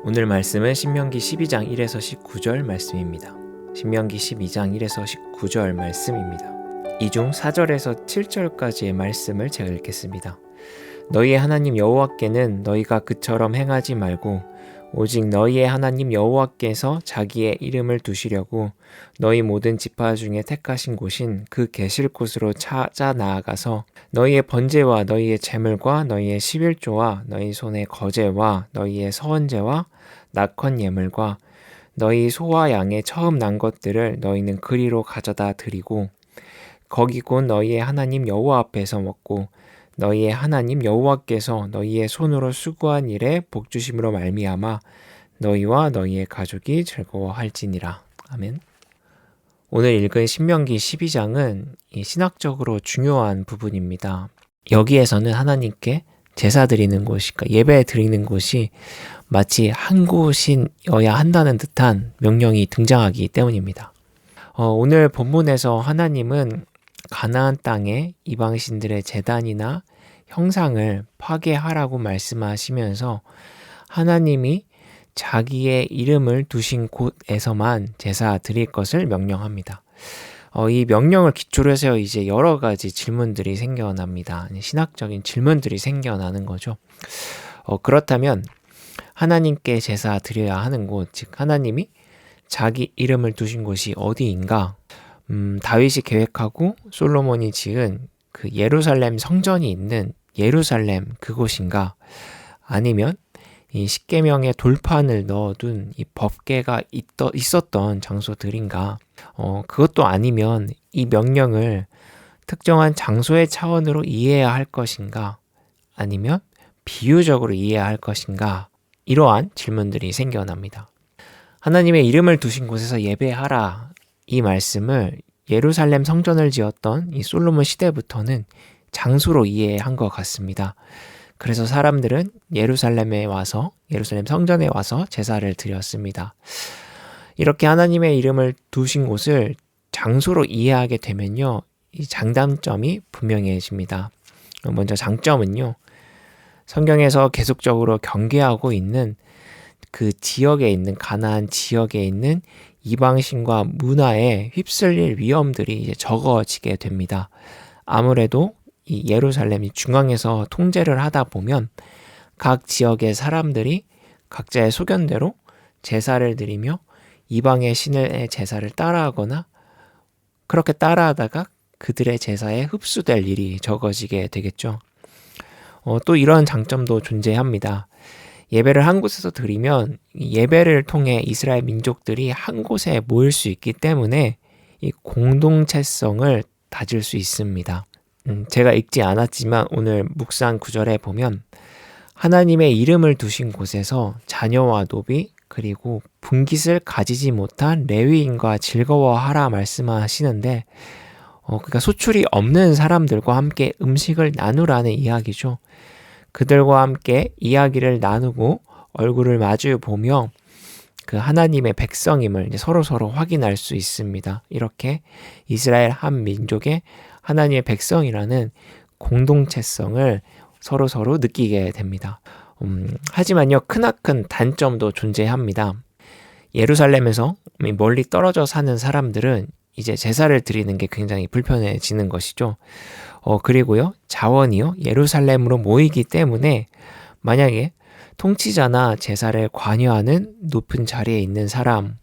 오늘 말씀은 신명기 12장 1에서 19절 말씀입니다. 신명기 12장 1에서 19절 말씀입니다. 이 중 4절에서 7절까지의 말씀을 제가 읽겠습니다. 너희의 하나님 여호와께는 너희가 그처럼 행하지 말고 오직 너희의 하나님 여호와께서 자기의 이름을 두시려고 너희 모든 지파 중에 택하신 곳인 그 계실 곳으로 찾아 나아가서 너희의 번제와 너희의 제물과 너희의 11조와 너희 손의 거제와 너희의 서원제와 낙헌 예물과 너희 소와 양의 처음 난 것들을 너희는 그리로 가져다 드리고 거기 곧 너희의 하나님 여호와 앞에서 먹고 너희의 하나님 여호와께서 너희의 손으로 수고한 일에 복주심으로 말미암아 너희와 너희의 가족이 즐거워할지니라. 아멘. 오늘 읽은 신명기 12장은 신학적으로 중요한 부분입니다. 여기에서는 하나님께 제사 드리는 곳이, 예배 드리는 곳이 마치 한 곳이어야 한다는 듯한 명령이 등장하기 때문입니다. 오늘 본문에서 하나님은 가나안 땅에 이방신들의 제단이나 형상을 파괴하라고 말씀하시면서 하나님이 자기의 이름을 두신 곳에서만 제사 드릴 것을 명령합니다. 이 명령을 기초로 해서 이제 여러 가지 질문들이 생겨납니다. 신학적인 질문들이 생겨나는 거죠. 그렇다면 하나님께 제사 드려야 하는 곳, 즉 하나님이 자기 이름을 두신 곳이 어디인가? 다윗이 계획하고 솔로몬이 지은 그 예루살렘 성전이 있는 예루살렘 그곳인가? 아니면 이 십계명의 돌판을 넣어둔 이 법궤가 있었던 장소들인가? 그것도 아니면 이 명령을 특정한 장소의 차원으로 이해해야 할 것인가? 아니면 비유적으로 이해해야 할 것인가? 이러한 질문들이 생겨납니다. 하나님의 이름을 두신 곳에서 예배하라. 이 말씀을 예루살렘 성전을 지었던 이 솔로몬 시대부터는 장소로 이해한 것 같습니다. 그래서 사람들은 예루살렘 성전에 와서 제사를 드렸습니다. 이렇게 하나님의 이름을 두신 곳을 장소로 이해하게 되면요, 이 장단점이 분명해집니다. 먼저 장점은요, 성경에서 계속적으로 경계하고 있는 그 지역에 있는 가나안 지역에 있는 이방신과 문화에 휩쓸릴 위험들이 이제 적어지게 됩니다. 아무래도 이 예루살렘이 중앙에서 통제를 하다 보면 각 지역의 사람들이 각자의 소견대로 제사를 드리며 이방의 신의 제사를 따라하거나 그렇게 따라하다가 그들의 제사에 흡수될 일이 적어지게 되겠죠. 또 이런 장점도 존재합니다. 예배를 한 곳에서 드리면 예배를 통해 이스라엘 민족들이 한 곳에 모일 수 있기 때문에 이 공동체성을 다질 수 있습니다. 제가 읽지 않았지만 오늘 묵상 구절에 보면 하나님의 이름을 두신 곳에서 자녀와 노비 그리고 분깃을 가지지 못한 레위인과 즐거워하라 말씀하시는데 그러니까 소출이 없는 사람들과 함께 음식을 나누라는 이야기죠. 그들과 함께 이야기를 나누고 얼굴을 마주 보며 그 하나님의 백성임을 이제 서로 확인할 수 있습니다. 이렇게 이스라엘 한 민족의 하나님의 백성이라는 공동체성을 서로 느끼게 됩니다. 하지만요, 크나큰 단점도 존재합니다. 예루살렘에서 멀리 떨어져 사는 사람들은 이제 제사를 드리는 게 굉장히 불편해지는 것이죠. 그리고요, 자원이요, 예루살렘으로 모이기 때문에 만약에 통치자나 제사를 관여하는 높은 자리에 있는 사람,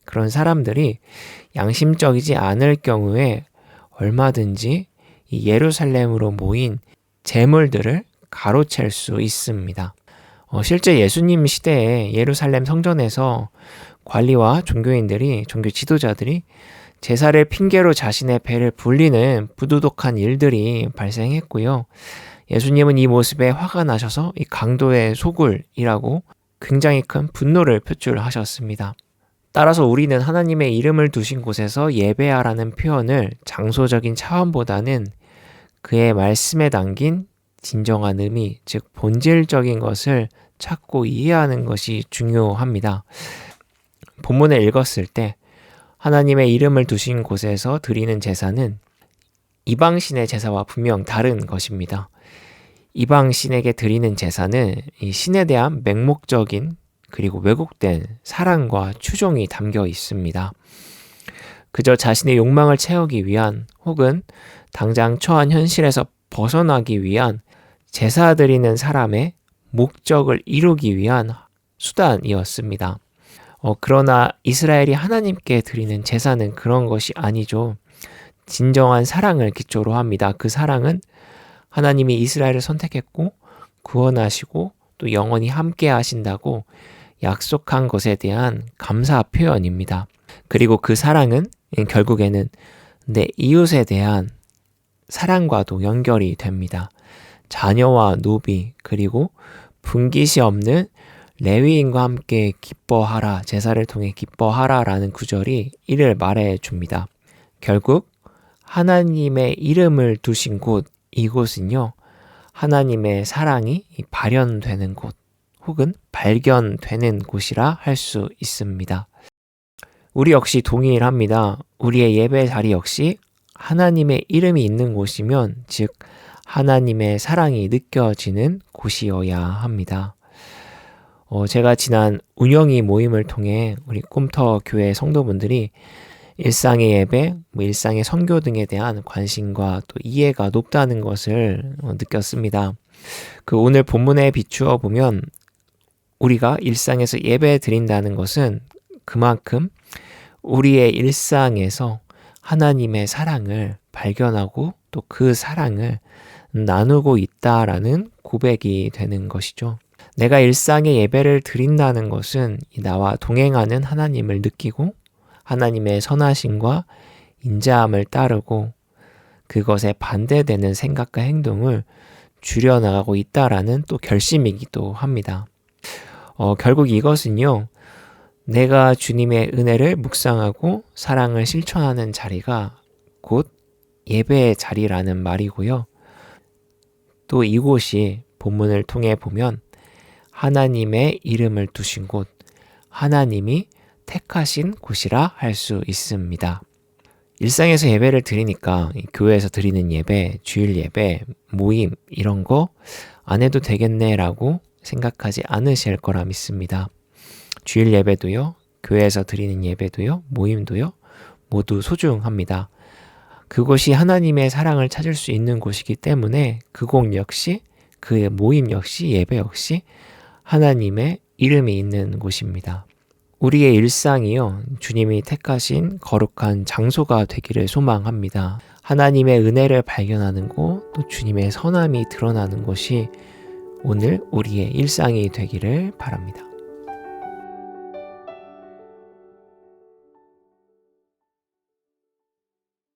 그런 사람들이 양심적이지 않을 경우에 얼마든지 이 예루살렘으로 모인 제물들을 가로챌 수 있습니다. 실제 예수님 시대에 예루살렘 성전에서 관리와 종교 지도자들이 제사를 핑계로 자신의 배를 불리는 부도덕한 일들이 발생했고요. 예수님은 이 모습에 화가 나셔서 이 강도의 소굴이라고 굉장히 큰 분노를 표출하셨습니다. 따라서 우리는 하나님의 이름을 두신 곳에서 예배하라는 표현을 장소적인 차원보다는 그의 말씀에 담긴 진정한 의미, 즉 본질적인 것을 찾고 이해하는 것이 중요합니다. 본문을 읽었을 때 하나님의 이름을 두신 곳에서 드리는 제사는 이방신의 제사와 분명 다른 것입니다. 이방신에게 드리는 제사는 이 신에 대한 맹목적인 그리고 왜곡된 사랑과 추종이 담겨 있습니다. 그저 자신의 욕망을 채우기 위한 혹은 당장 처한 현실에서 벗어나기 위한 제사 드리는 사람의 목적을 이루기 위한 수단이었습니다. 그러나 이스라엘이 하나님께 드리는 제사는 그런 것이 아니죠. 진정한 사랑을 기초로 합니다. 그 사랑은 하나님이 이스라엘을 선택했고 구원하시고 또 영원히 함께 하신다고 약속한 것에 대한 감사 표현입니다. 그리고 그 사랑은 결국에는 내 이웃에 대한 사랑과도 연결이 됩니다. 자녀와 노비 그리고 분깃이 없는 레위인과 함께 기뻐하라, 제사를 통해 기뻐하라라는 구절이 이를 말해 줍니다. 결국 하나님의 이름을 두신 곳, 이곳은요, 하나님의 사랑이 발현되는 곳 혹은 발견되는 곳이라 할 수 있습니다. 우리 역시 동일합니다. 우리의 예배 자리 역시 하나님의 이름이 있는 곳이면, 즉 하나님의 사랑이 느껴지는 곳이어야 합니다. 제가 지난 운영이 모임을 통해 우리 꿈터 교회 성도분들이 일상의 예배, 일상의 선교 등에 대한 관심과 또 이해가 높다는 것을 느꼈습니다. 그 오늘 본문에 비추어 보면 우리가 일상에서 예배 드린다는 것은 그만큼 우리의 일상에서 하나님의 사랑을 발견하고 또 그 사랑을 나누고 있다라는 고백이 되는 것이죠. 내가 일상의 예배를 드린다는 것은 나와 동행하는 하나님을 느끼고 하나님의 선하심과 인자함을 따르고 그것에 반대되는 생각과 행동을 줄여나가고 있다라는 또 결심이기도 합니다. 결국 이것은요, 내가 주님의 은혜를 묵상하고 사랑을 실천하는 자리가 곧 예배의 자리라는 말이고요. 또 이곳이 본문을 통해 보면 하나님의 이름을 두신 곳, 하나님이 택하신 곳이라 할 수 있습니다. 일상에서 예배를 드리니까 교회에서 드리는 예배, 주일 예배, 모임 이런 거 안 해도 되겠네라고 생각하지 않으실 거라 믿습니다. 주일 예배도요, 교회에서 드리는 예배도요, 모임도요, 모두 소중합니다. 그곳이 하나님의 사랑을 찾을 수 있는 곳이기 때문에 그곳 역시, 그 모임 역시, 예배 역시 하나님의 이름이 있는 곳입니다. 우리의 일상이요, 주님이 택하신 거룩한 장소가 되기를 소망합니다. 하나님의 은혜를 발견하는 곳, 또 주님의 선함이 드러나는 곳이 오늘 우리의 일상이 되기를 바랍니다.